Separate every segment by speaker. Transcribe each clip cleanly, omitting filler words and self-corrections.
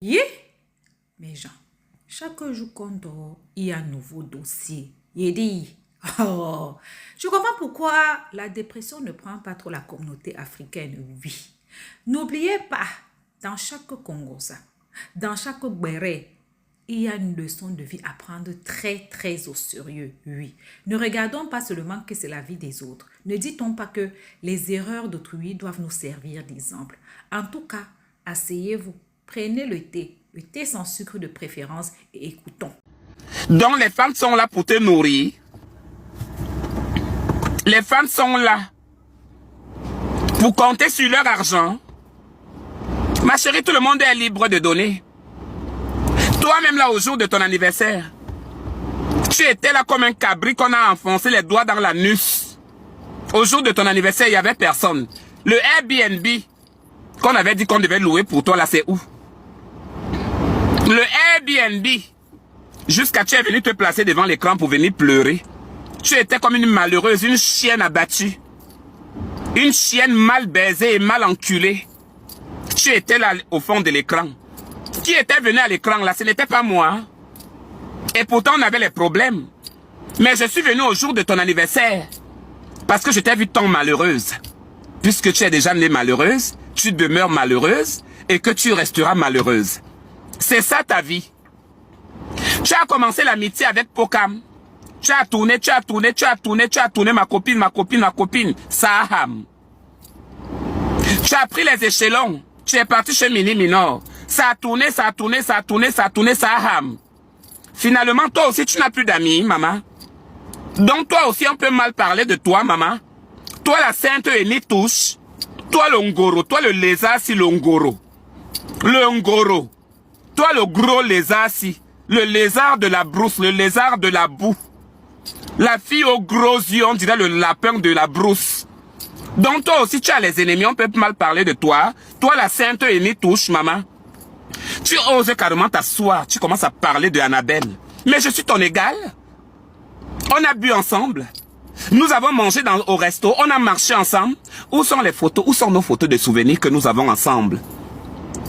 Speaker 1: Yeah, mes gens, chaque jour qu'on dort, il y a un nouveau dossier. Il dit, oh, je comprends pourquoi la dépression ne prend pas trop la communauté africaine, oui. N'oubliez pas, dans chaque Congosa, dans chaque Béré, il y a une leçon de vie à prendre très au sérieux, oui. Ne regardons pas seulement que c'est la vie des autres. Ne dit-on pas que les erreurs d'autrui doivent nous servir d'exemple. En tout cas, asseyez-vous, prenez le thé sans sucre de préférence et écoutons.
Speaker 2: Donc les femmes sont là pour te nourrir. Les femmes sont là pour compter sur leur argent. Ma chérie, tout le monde est libre de donner. Toi-même là, au jour de ton anniversaire, tu étais là comme un cabri qu'on a enfoncé les doigts dans l'anus. Au jour de ton anniversaire, il n'y avait personne. Le Airbnb qu'on avait dit qu'on devait louer pour toi, là, c'est où? Le Airbnb, jusqu'à tu es venu te placer devant l'écran pour venir pleurer. Tu étais comme une malheureuse, une chienne abattue. Une chienne mal baisée et mal enculée. Tu étais là au fond de l'écran. Qui était venu à l'écran là? Ce n'était pas moi. Et pourtant on avait les problèmes. Mais je suis venu au jour de ton anniversaire. Parce que je t'ai vu tant malheureuse. Puisque tu es déjà née malheureuse, tu demeures malheureuse et que tu resteras malheureuse. C'est ça ta vie. Tu as commencé l'amitié avec Pokam. Tu as tourné, ma copine, Saham. Tu as pris les échelons. Tu es parti chez Mini Minor. Ça a tourné, Saham. Finalement, toi aussi, tu n'as plus d'amis, maman. Donc, toi aussi, on peut mal parler de toi, maman. Toi, la sainte Enitouche. Toi, le Ngoro. Toi, le lézard, si le Ngoro. Le Ngoro. Toi, le gros lézard, si. Le lézard de la brousse, le lézard de la boue. La fille aux gros yeux, on dirait le lapin de la brousse. Donc toi aussi, tu as les ennemis, on peut mal parler de toi. Toi, la sainte Enitouche, maman. Tu oses carrément t'asseoir, tu commences à parler de Annabelle. Mais je suis ton égal. On a bu ensemble. Nous avons mangé au resto, on a marché ensemble. Où sont les photos? Où sont nos photos de souvenirs que nous avons ensemble?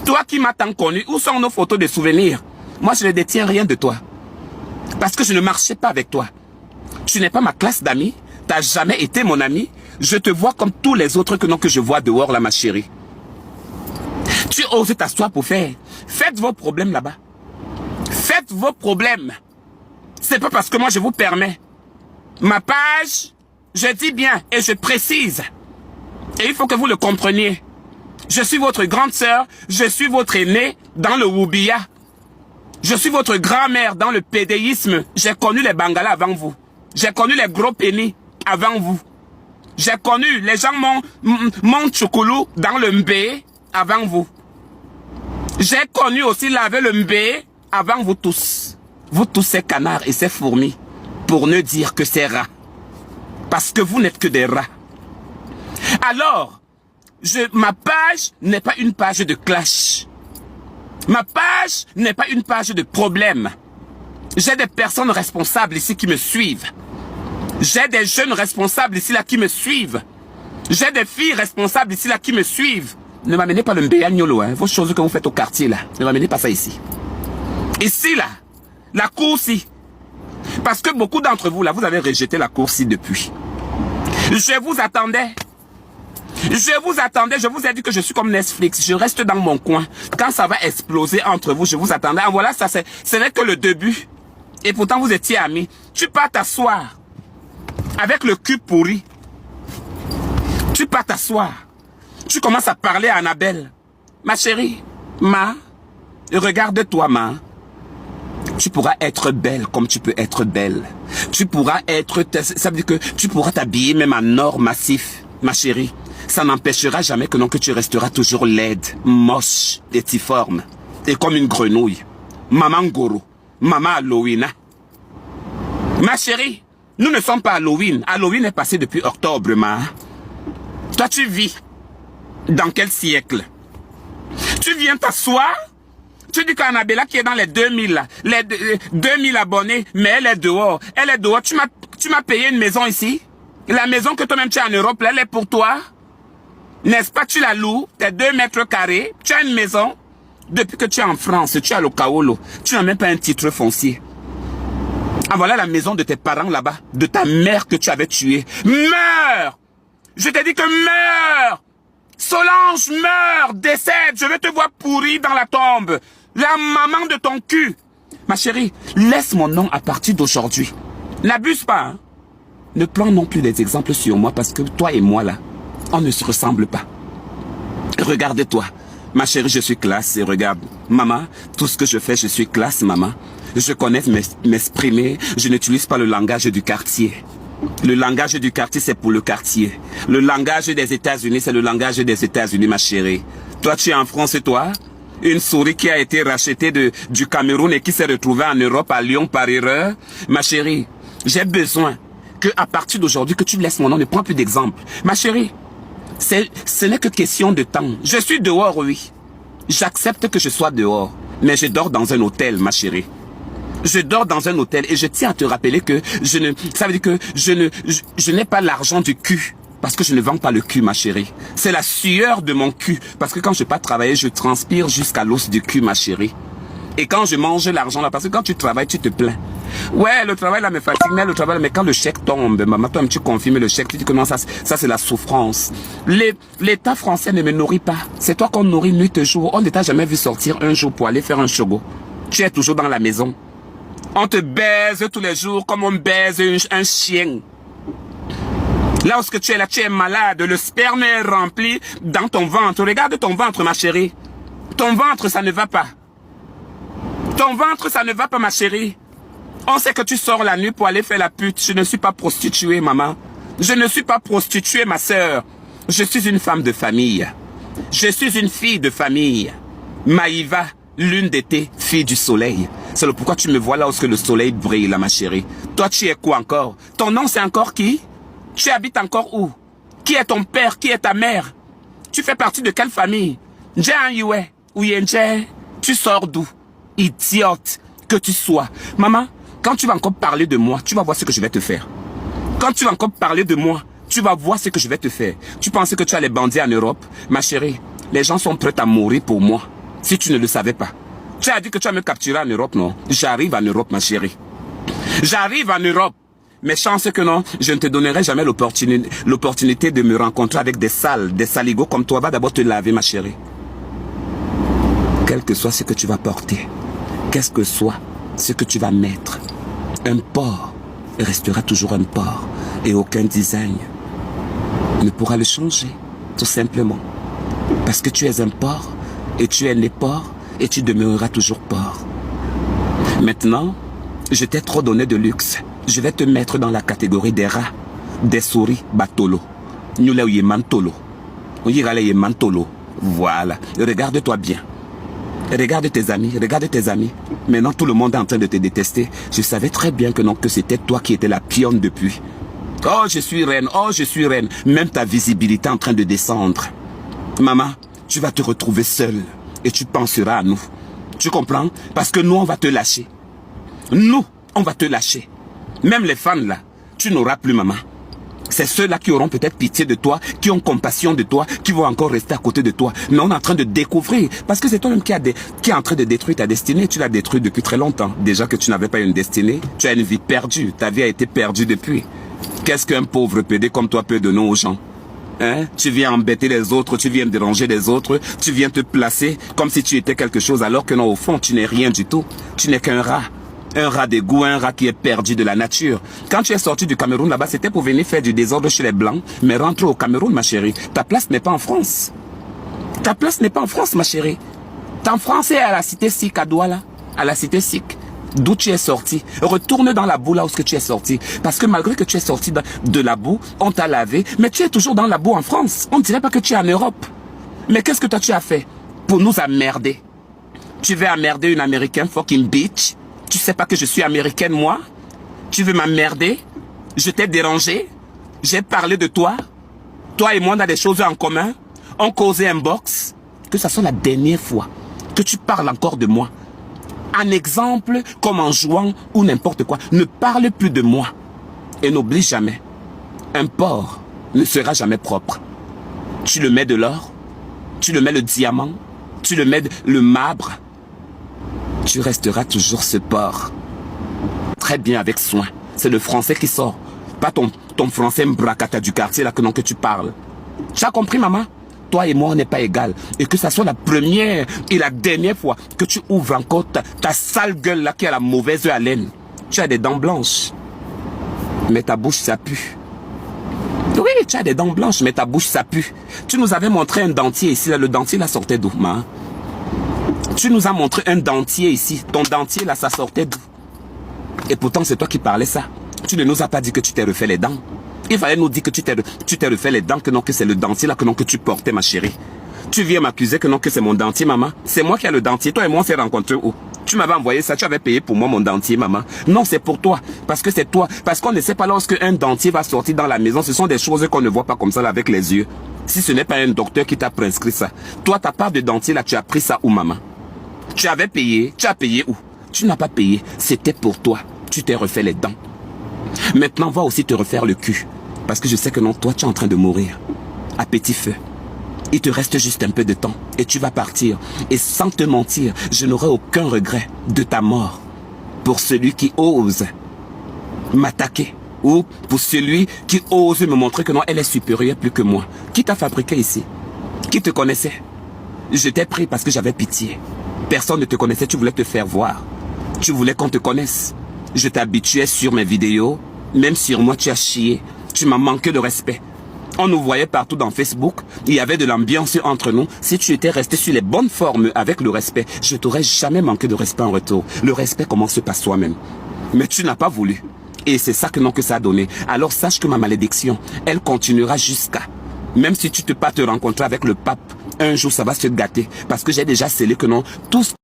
Speaker 2: Toi qui m'as tant connu, où sont nos photos de souvenirs? Moi, je ne détiens rien de toi. Parce que je ne marchais pas avec toi. Tu n'es pas ma classe d'amis. Tu n'as jamais été mon ami. Je te vois comme tous les autres que je vois dehors là, ma chérie. Tu oses t'asseoir pour faire. Faites vos problèmes là-bas. Faites vos problèmes. C'est pas parce que moi je vous permets. Ma page, je dis bien et je précise. Et il faut que vous le compreniez. Je suis votre grande sœur, je suis votre aînée dans le Woubia. Je suis votre grand-mère dans le pédéisme. J'ai connu les Bangalas avant vous. J'ai connu les gros pénis avant vous. J'ai connu les gens mon Tchoukoulou dans le Mbé avant vous. J'ai connu aussi laver le Mbé avant vous tous. Vous tous ces canards et ces fourmis. Pour ne dire que ces rats. Parce que vous n'êtes que des rats. Alors, ma page n'est pas une page de clash. Ma page n'est pas une page de problème. J'ai des personnes responsables ici qui me suivent. J'ai des jeunes responsables ici là qui me suivent. J'ai des filles responsables ici là qui me suivent. Ne m'amenez pas le mbéagnolo, hein, vos choses que vous faites au quartier là. Ne m'amenez pas ça ici. Ici là, la cour-ci. Parce que beaucoup d'entre vous là, vous avez rejeté la cour-ci depuis. Je vous attendais. Je vous ai dit que je suis comme Netflix, je reste dans mon coin. Quand ça va exploser entre vous, je vous attendais. Ah, voilà, ce n'est que le début. Et pourtant, vous étiez amis. Tu pars t'asseoir. Avec le cul pourri. Tu pars t'asseoir. Tu commences à parler à Annabelle. Ma chérie, regarde-toi, tu pourras être belle comme tu peux être belle. Tu pourras être, ça veut dire que tu pourras t'habiller même en or massif, ma chérie. Ça n'empêchera jamais que tu resteras toujours laide, moche, et difforme, et comme une grenouille. Maman Goro, maman Halloween. Ma chérie, nous ne sommes pas Halloween. Halloween est passé depuis octobre, Toi, tu vis dans quel siècle? Tu viens t'asseoir? Tu dis qu'Annabella qui est dans les 2000, les 2000 abonnés, mais elle est dehors. Elle est dehors. Tu m'as payé une maison ici? La maison que toi-même tu as en Europe, là, elle est pour toi? N'est-ce pas, tu la loues, t'es 2 mètres carrés, tu as une maison, Depuis que tu es en France, tu es à Lokaolo, tu n'as même pas un titre foncier. Ah, voilà la maison de tes parents là-bas, de ta mère que tu avais tuée. Meurs! Je t'ai dit que meurs! Solange, meurs! Décède! Je vais te voir pourri dans la tombe. La maman de ton cul. Ma chérie, laisse mon nom à partir d'aujourd'hui. N'abuse pas, hein? Ne prends non plus des exemples sur moi parce que toi et moi là, on ne se ressemble pas. Regarde-toi. Ma chérie, je suis classe et regarde. Maman, tout ce que je fais, je suis classe, maman. Je connais m'exprimer. Je n'utilise pas le langage du quartier. Le langage du quartier, c'est pour le quartier. Le langage des États-Unis, c'est le langage des États-Unis, ma chérie. Toi, tu es en France et toi? Une souris qui a été rachetée du Cameroun et qui s'est retrouvée en Europe, à Lyon, par erreur. Ma chérie, j'ai besoin que à partir d'aujourd'hui, que tu laisses mon nom, ne prends plus d'exemple. Ma chérie, ce n'est que question de temps. Je suis dehors, oui. J'accepte que je sois dehors. Mais je dors dans un hôtel, ma chérie. Je dors dans un hôtel et je tiens à te rappeler que ça veut dire que je n'ai pas l'argent du cul. Parce que je ne vends pas le cul, ma chérie. C'est la sueur de mon cul. Parce que quand je ne vais pas travailler, je transpire jusqu'à l'os du cul, ma chérie. Et quand je mange l'argent là, parce que quand tu travailles, tu te plains. Ouais, le travail là me fatigue, mais le travail là, mais quand le chèque tombe, maman, toi, tu confirmes le chèque, tu dis que non, ça c'est la souffrance. L'État français ne me nourrit pas. C'est toi qu'on nourrit nuit et jour. On ne t'a jamais vu sortir un jour pour aller faire un chogo. Tu es toujours dans la maison. On te baise tous les jours comme on baise un chien. Lorsque tu es là, tu es malade. Le sperme est rempli dans ton ventre. Regarde ton ventre, ma chérie. Ton ventre, ça ne va pas. Ton ventre, ça ne va pas, ma chérie. On sait que tu sors la nuit pour aller faire la pute. Je ne suis pas prostituée, maman. Je ne suis pas prostituée, ma sœur. Je suis une femme de famille. Je suis une fille de famille. Maïva, lune d'été, fille du soleil. C'est le pourquoi tu me vois là lorsque le soleil brille, là, ma chérie. Toi, tu es quoi encore? Ton nom, c'est encore qui? Tu habites encore où? Qui est ton père? Qui est ta mère? Tu fais partie de quelle famille? Tu sors d'où? Idiote que tu sois. Maman, quand tu vas encore parler de moi, tu vas voir ce que je vais te faire. Quand tu vas encore parler de moi, tu vas voir ce que je vais te faire. Tu pensais que tu as les bandits en Europe? Ma chérie, les gens sont prêts à mourir pour moi. Si tu ne le savais pas. Tu as dit que tu vas me capturer en Europe, non? J'arrive en Europe, ma chérie. J'arrive en Europe. Mais chance que non, je ne te donnerai jamais l'opportunité de me rencontrer avec des saligots comme toi. Va d'abord te laver, ma chérie. Quel que soit ce que tu vas porter, qu'est-ce que soit ce que tu vas mettre, un porc restera toujours un porc et aucun design ne pourra le changer, tout simplement. Parce que tu es un porc et tu es né porc et tu demeureras toujours porc. Maintenant, je t'ai trop donné de luxe. Je vais te mettre dans la catégorie des rats, des souris, batolo. Mantolo. Voilà, regarde-toi bien. Regarde tes amis. Maintenant, tout le monde est en train de te détester. Je savais très bien que non, que c'était toi qui étais la pionne depuis. Oh, je suis reine. Même ta visibilité est en train de descendre. Maman, tu vas te retrouver seule et tu penseras à nous. Tu comprends? Parce que nous, on va te lâcher. Nous, on va te lâcher. Même les fans là, tu n'auras plus maman. C'est ceux-là qui auront peut-être pitié de toi, qui ont compassion de toi, qui vont encore rester à côté de toi. Mais on est en train de découvrir. Parce que c'est toi-même qui est en train de détruire ta destinée. Tu l'as détruite depuis très longtemps. Déjà que tu n'avais pas une destinée, tu as une vie perdue. Ta vie a été perdue depuis. Qu'est-ce qu'un pauvre pédé comme toi peut donner aux gens? Hein? Tu viens embêter les autres, tu viens déranger les autres, tu viens te placer comme si tu étais quelque chose alors que non, au fond, tu n'es rien du tout. Tu n'es qu'un rat. Un rat d'égout, un rat qui est perdu de la nature. Quand tu es sorti du Cameroun là-bas, c'était pour venir faire du désordre chez les Blancs. Mais rentre au Cameroun, ma chérie. Ta place n'est pas en France. Ta place n'est pas en France, ma chérie. Ta France est à la cité Sikh, à Douala. À la cité Sikh. D'où tu es sorti. Retourne dans la boue là où tu es sorti. Parce que malgré que tu es sorti de la boue, on t'a lavé. Mais tu es toujours dans la boue en France. On ne dirait pas que tu es en Europe. Mais qu'est-ce que toi tu as fait pour nous emmerder? Tu veux emmerder une américaine fucking bitch? Tu sais pas que je suis américaine, moi? Tu veux m'emmerder? Je t'ai dérangé? J'ai parlé de toi? Toi et moi, on a des choses en commun? On causait un box? Que ça soit la dernière fois que tu parles encore de moi. Un exemple, comme en jouant ou n'importe quoi. Ne parle plus de moi. Et n'oublie jamais. Un porc ne sera jamais propre. Tu le mets de l'or, tu le mets le diamant, Tu le mets le marbre. Tu resteras toujours ce porc. Très bien, avec soin. C'est le français qui sort. Pas ton français mbracata du quartier là que tu parles. Tu as compris, maman? Toi et moi, on n'est pas égal. Et que ça soit la première et la dernière fois que tu ouvres encore ta sale gueule là qui a la mauvaise haleine. Tu as des dents blanches. Mais ta bouche, ça pue. Oui, tu as des dents blanches, mais ta bouche, ça pue. Tu nous avais montré un dentier ici, là. Le dentier, là, sortait d'où, maman? Tu nous as montré un dentier ici. Ton dentier, là, ça sortait d'où? Et pourtant, c'est toi qui parlais ça. Tu ne nous as pas dit que tu t'es refait les dents. Il fallait nous dire que tu t'es refait les dents, que non, que c'est le dentier là, que non, que tu portais, ma chérie. Tu viens m'accuser que non, que c'est mon dentier, maman. C'est moi qui ai le dentier. Toi et moi, on s'est rencontrés où? Tu m'avais envoyé ça, tu avais payé pour moi mon dentier, maman. Non, c'est pour toi. Parce que c'est toi. Parce qu'on ne sait pas lorsque un dentier va sortir dans la maison. Ce sont des choses qu'on ne voit pas comme ça là, avec les yeux. Si ce n'est pas un docteur qui t'a prescrit ça. Toi, ta part de dentier là, tu as pris ça où, maman? Tu avais payé. Tu as payé où? Tu n'as pas payé. C'était pour toi. Tu t'es refait les dents. Maintenant, va aussi te refaire le cul. Parce que je sais que non, toi, tu es en train de mourir. À petit feu. Il te reste juste un peu de temps. Et tu vas partir. Et sans te mentir, je n'aurai aucun regret de ta mort. Pour celui qui ose m'attaquer. Ou pour celui qui ose me montrer que non, elle est supérieure plus que moi. Qui t'a fabriqué ici? Qui te connaissait? Je t'ai pris parce que j'avais pitié. Personne ne te connaissait, tu voulais te faire voir. Tu voulais qu'on te connaisse. Je t'habituais sur mes vidéos. Même sur moi, tu as chié. Tu m'as manqué de respect. On nous voyait partout dans Facebook. Il y avait de l'ambiance entre nous. Si tu étais resté sur les bonnes formes avec le respect, je t'aurais jamais manqué de respect en retour. Le respect commence par soi-même. Mais tu n'as pas voulu. Et c'est ça que non que ça a donné. Alors sache que ma malédiction, elle continuera jusqu'à... Même si tu te pas te rencontrer avec le pape, un jour ça va se gâter. Parce que j'ai déjà scellé que non, tout